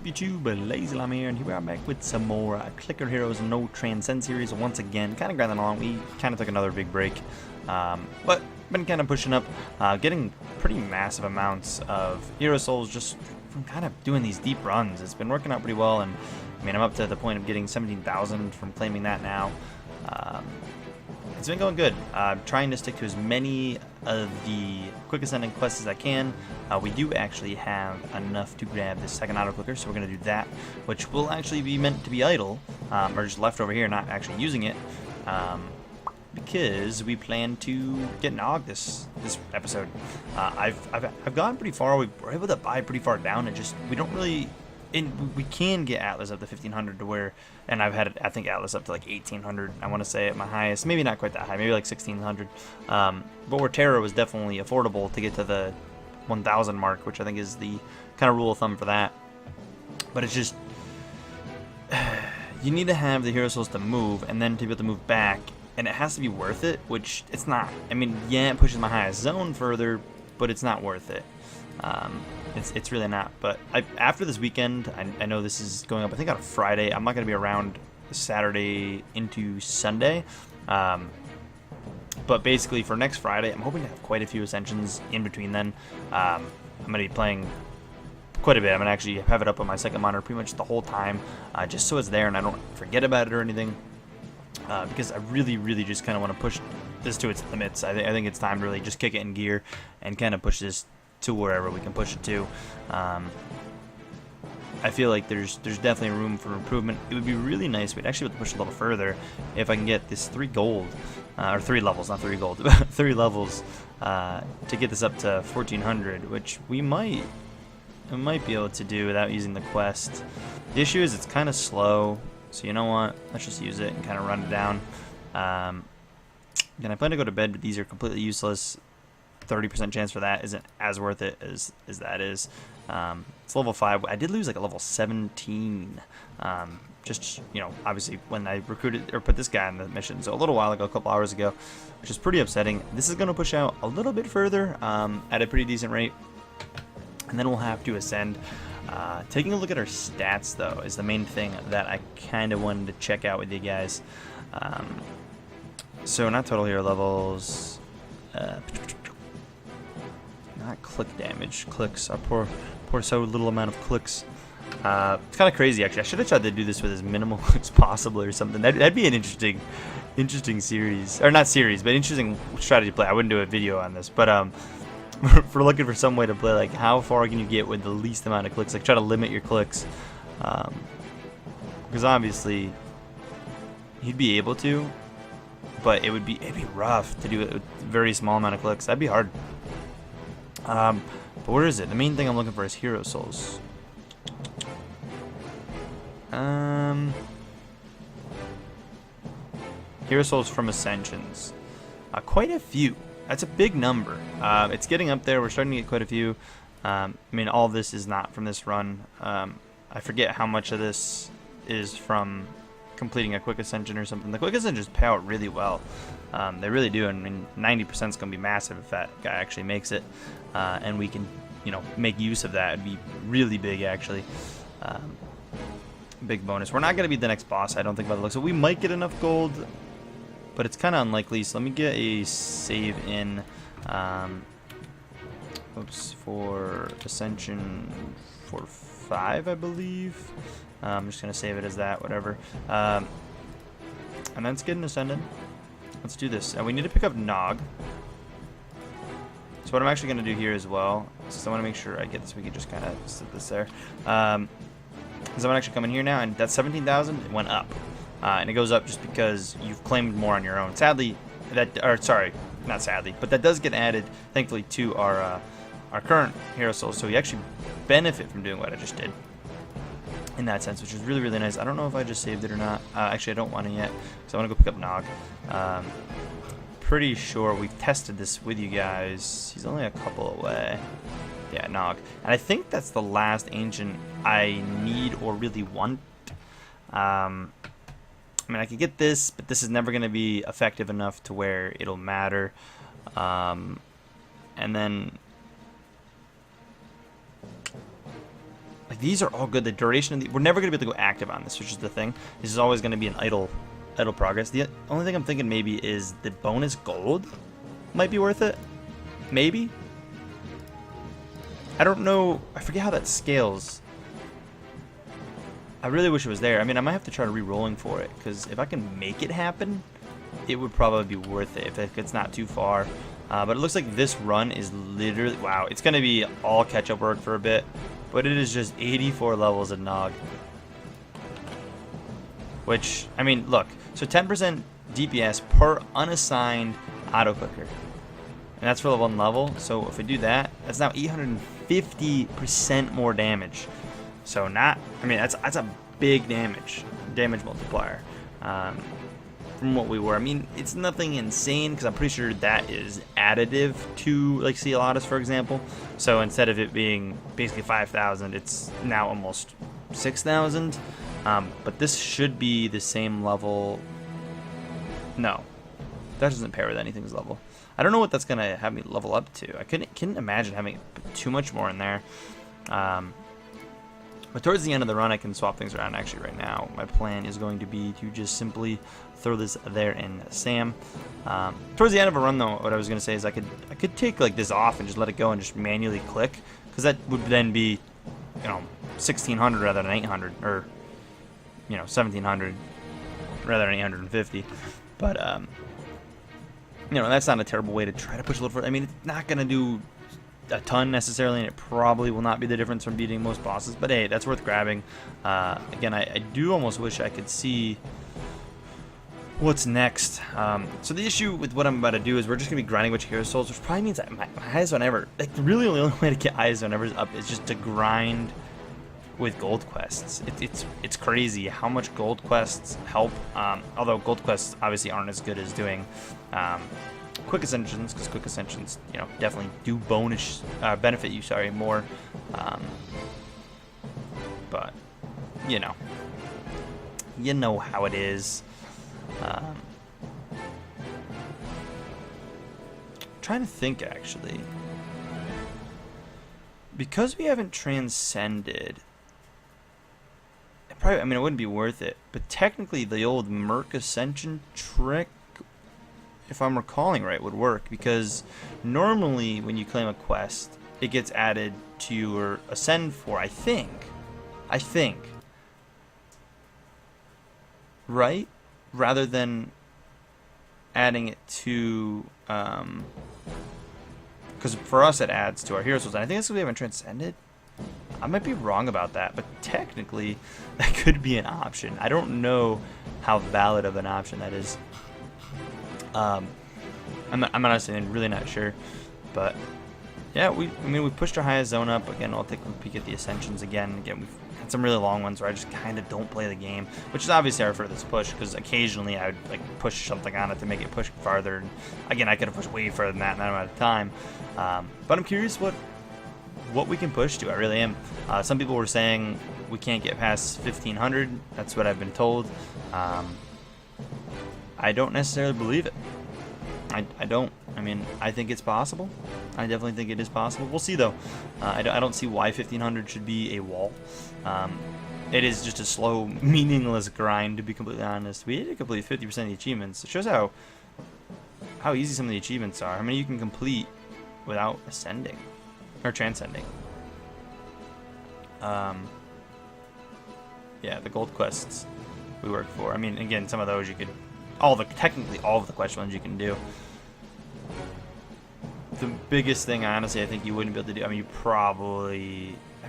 up YouTube? LazeeLlama here, and here we are back with some more Clicker Heroes No Transcend series once again. Kind of grinding along. We kind of took another big break, but been kind of pushing up, getting pretty massive amounts of hero souls just from kind of doing these deep runs. It's been working out pretty well, and I mean I'm up to the point of getting 17,000 from claiming that now. It's been going good. Trying to stick to as many of the quick ascending quests as I can. We do actually have enough to grab this second auto clicker, so we're going to do that, which will actually be meant to be idle, or just left over here, not actually using it, because we plan to get Nog this episode. I've gone pretty far. We were able to buy pretty far down, and just we don't really. We can get Atlas up to 1500 to where, and I've had I think Atlas up to like 1800. I want to say at my highest, maybe not quite that high, maybe like 1600. But where Terra was definitely affordable to get to the 1000 mark, which I think is the kind of rule of thumb for that. But it's just you need to have the hero souls to move, and then to be able to move back, and it has to be worth it, which it's not. I mean, yeah, it pushes my highest zone further, but it's not worth it. It's really not. But after this weekend, I know this is going up I think on a Friday. I'm not going to be around Saturday into Sunday, but basically for next Friday I'm hoping to have quite a few ascensions in between then. I'm going to be playing quite a bit. I'm going to actually have it up on my second monitor pretty much the whole time, just so it's there and I don't forget about it or anything, because I really just kind of want to push this to its limits. I think it's time to really just kick it in gear and kind of push this to wherever we can push it to. I feel like there's definitely room for improvement. It would be really nice. We'd actually have to push a little further if I can get this 3 gold, or 3 levels, not 3 gold, 3 levels to get this up to 1400, which we might be able to do without using the quest. The issue is it's kind of slow, so you know what? Let's just use it and kind of run it down. Then I plan to go to bed, but these are completely useless. 30% chance for that isn't as worth it as that is. It's level 5. I did lose like a level 17. Just, you know, obviously when I recruited or put this guy on the mission, so a little while ago, a couple hours ago, which is pretty upsetting. This is going to push out a little bit further at a pretty decent rate, and then we'll have to ascend. Taking a look at our stats, though, is the main thing that I kind of wanted to check out with you guys. So not total hero levels. Not click damage, clicks. I pour so little amount of clicks. It's kind of crazy, actually. I should have tried to do this with as minimal clicks possible or something. That'd be an interesting series, or not series, but interesting strategy play. I wouldn't do a video on this, but if we're looking for some way to play, like how far can you get with the least amount of clicks? Like try to limit your clicks, because obviously you'd be able to, but it'd be rough to do it with a very small amount of clicks. That'd be hard. But where is it? The main thing I'm looking for is hero souls. Hero souls from ascensions. Quite a few. That's a big number. It's getting up there. We're starting to get quite a few. I mean, all of this is not from this run. I forget how much of this is from completing a quick ascension or something. The quick ascensions pay out really well. They really do. I mean, 90% is going to be massive if that guy actually makes it, and we can, you know, make use of that. It'd be really big, actually. Big bonus. We're not going to be the next boss, I don't think, by the looks. So we might get enough gold, but it's kind of unlikely. So let me get a save in. Oops, for ascension for 5, I believe. I'm just going to save it as that, whatever. And let's get an ascended. Let's do this. And we need to pick up Nog. So what I'm actually going to do here as well, since I want to make sure I get this, we can just kind of sit this there. Because I'm actually coming here now, and that 17,000, it went up. And it goes up just because you've claimed more on your own. Sadly, sorry, not sadly, but that does get added, thankfully, to our current hero souls. So we actually benefit from doing what I just did in that sense, which is really nice. I don't know if I just saved it or not. Actually, I don't want to yet, because I want to go pick up Nog. Pretty sure we've tested this with you guys. He's only a couple away. Yeah, Nog. And I think that's the last ancient I need or really want. I mean, I could get this, but this is never going to be effective enough to where it'll matter. And then Like, these are all good. The duration of we're never going to be able to go active on this, which is the thing. This is always going to be an idle progress. The only thing I'm thinking maybe is the bonus gold might be worth it. Maybe. I don't know. I forget how that scales. I really wish it was there. I mean, I might have to try re-rolling for it, because if I can make it happen, it would probably be worth it if it's not too far. But it looks like this run is literally, wow, it's going to be all catch-up work for a bit, but it is just 84 levels of Nog. Which, I mean, look, so 10% DPS per unassigned auto-clicker. And that's for level 1 level, so if we do that, that's now 850% more damage. So not, I mean, that's a big damage multiplier. From what we were. I mean, it's nothing insane, because I'm pretty sure that is additive to, like, CLazeeLlama, for example. So instead of it being basically 5,000, it's now almost 6,000. But this should be the same level. No, that doesn't pair with anything's level. I don't know what that's going to have me level up to. I couldn't imagine having too much more in there. But towards the end of the run, I can swap things around. Actually, right now, my plan is going to be to just simply throw this there in Sam. Towards the end of a run, though, what I was going to say is I could take like this off and just let it go and just manually click, because that would then be, you know, 1,600 rather than 800, or, you know, 1,700 rather than 850. But you know, that's not a terrible way to try to push a little further. I mean, it's not going to do a ton necessarily, and it probably will not be the difference from beating most bosses, but hey, that's worth grabbing. Again, I do almost wish I could see what's next. So the issue with what I'm about to do is we're just gonna be grinding a bunch of hero souls, which probably means that my highest one ever, like, really the only way to get highest one ever is up is just to grind with gold quests. It's crazy how much gold quests help, although gold quests obviously aren't as good as doing quick ascensions, because quick ascensions, you know, definitely do bonus benefit you, sorry, more. But you know how it is. Trying to think, actually, because we haven't transcended, I mean, it wouldn't be worth it, but technically the old Merc Ascension trick, if I'm recalling right, would work, because normally when you claim a quest, it gets added to your Ascend for, I think, right? Rather than adding it to, because for us it adds to our hero souls, and I think that's because we haven't transcended. I might be wrong about that, but technically that could be an option. I don't know how valid of an option that is. I'm honestly really not sure, but yeah, we pushed our highest zone up again. I'll take a peek at the ascensions again. Again, we've had some really long ones where I just kind of don't play the game, which is obviously our furthest push, because occasionally I would like push something on it to make it push farther. And again, I could have pushed way further than that in that amount of time. But I'm curious what we can push to. I really am. Some people were saying we can't get past 1,500. That's what I've been told. I don't necessarily believe it. I don't. I mean, I think it's possible. I definitely think it is possible. We'll see, though. I don't see why 1,500 should be a wall. It is just a slow, meaningless grind, to be completely honest. We did complete 50% of the achievements. It shows how easy some of the achievements are. How many you can complete without ascending or transcending. Yeah, the gold quests we work for. I mean, again, some of those you could, technically all of the quest ones you can do. The biggest thing, honestly, I think you wouldn't be able to do, I mean,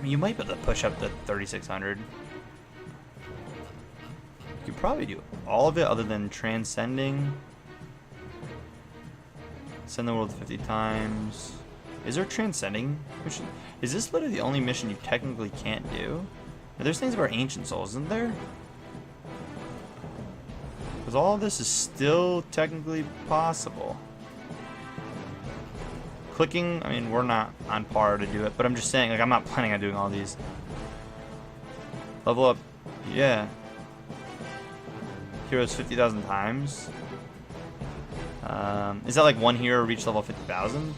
you might be able to push up to 3,600. You could probably do all of it other than transcending. Send the world 50 times. Is there transcending mission? Is this literally the only mission you technically can't do? There's things about ancient souls, isn't there? Because all of this is still technically possible. Clicking, I mean, we're not on par to do it, but I'm just saying, like, I'm not planning on doing all these. Level up, yeah. Heroes 50,000 times. Is that like one hero reach level 50,000?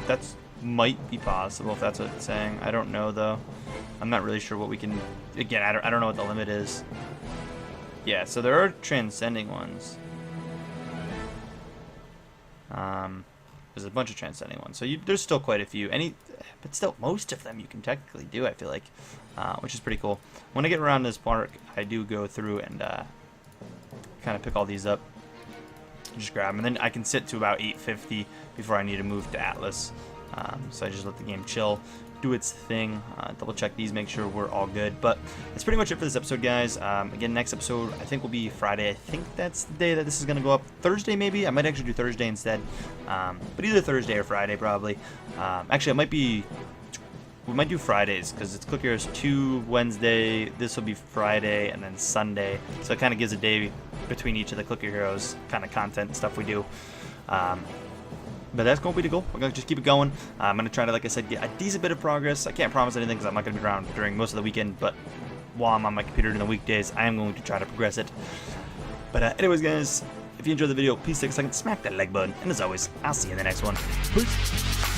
That's might be possible if that's what it's saying. I don't know though. I'm not really sure what we can. Again, I don't know what the limit is. Yeah, so there are transcending ones. There's a bunch of transcending ones, so there's still quite a few. But still, most of them you can technically do, I feel like, which is pretty cool. When I get around this park, I do go through and kind of pick all these up, just grab them, and then I can sit to about 850 before I need to move to Atlas. So I just let the game chill, do its thing, double check these, make sure we're all good. But that's pretty much it for this episode, guys. Again, next episode I think will be Friday. I think that's the day that this is going to go up. Thursday maybe. I might actually do Thursday instead, but either Thursday or Friday probably. Actually, we might do Fridays because it's Click Heroes 2 Wednesday, this will be Friday, and then Sunday, so it kind of gives a day between each of the Click Heroes kind of content stuff we do. But that's going to be cool. We're going to just keep it going. I'm going to try to, like I said, get a decent bit of progress. I can't promise anything because I'm not going to be around during most of the weekend, but while I'm on my computer during the weekdays, I am going to try to progress it. But anyways, guys, if you enjoyed the video, please take a second, smack that like button, and as always, I'll see you in the next one. Peace!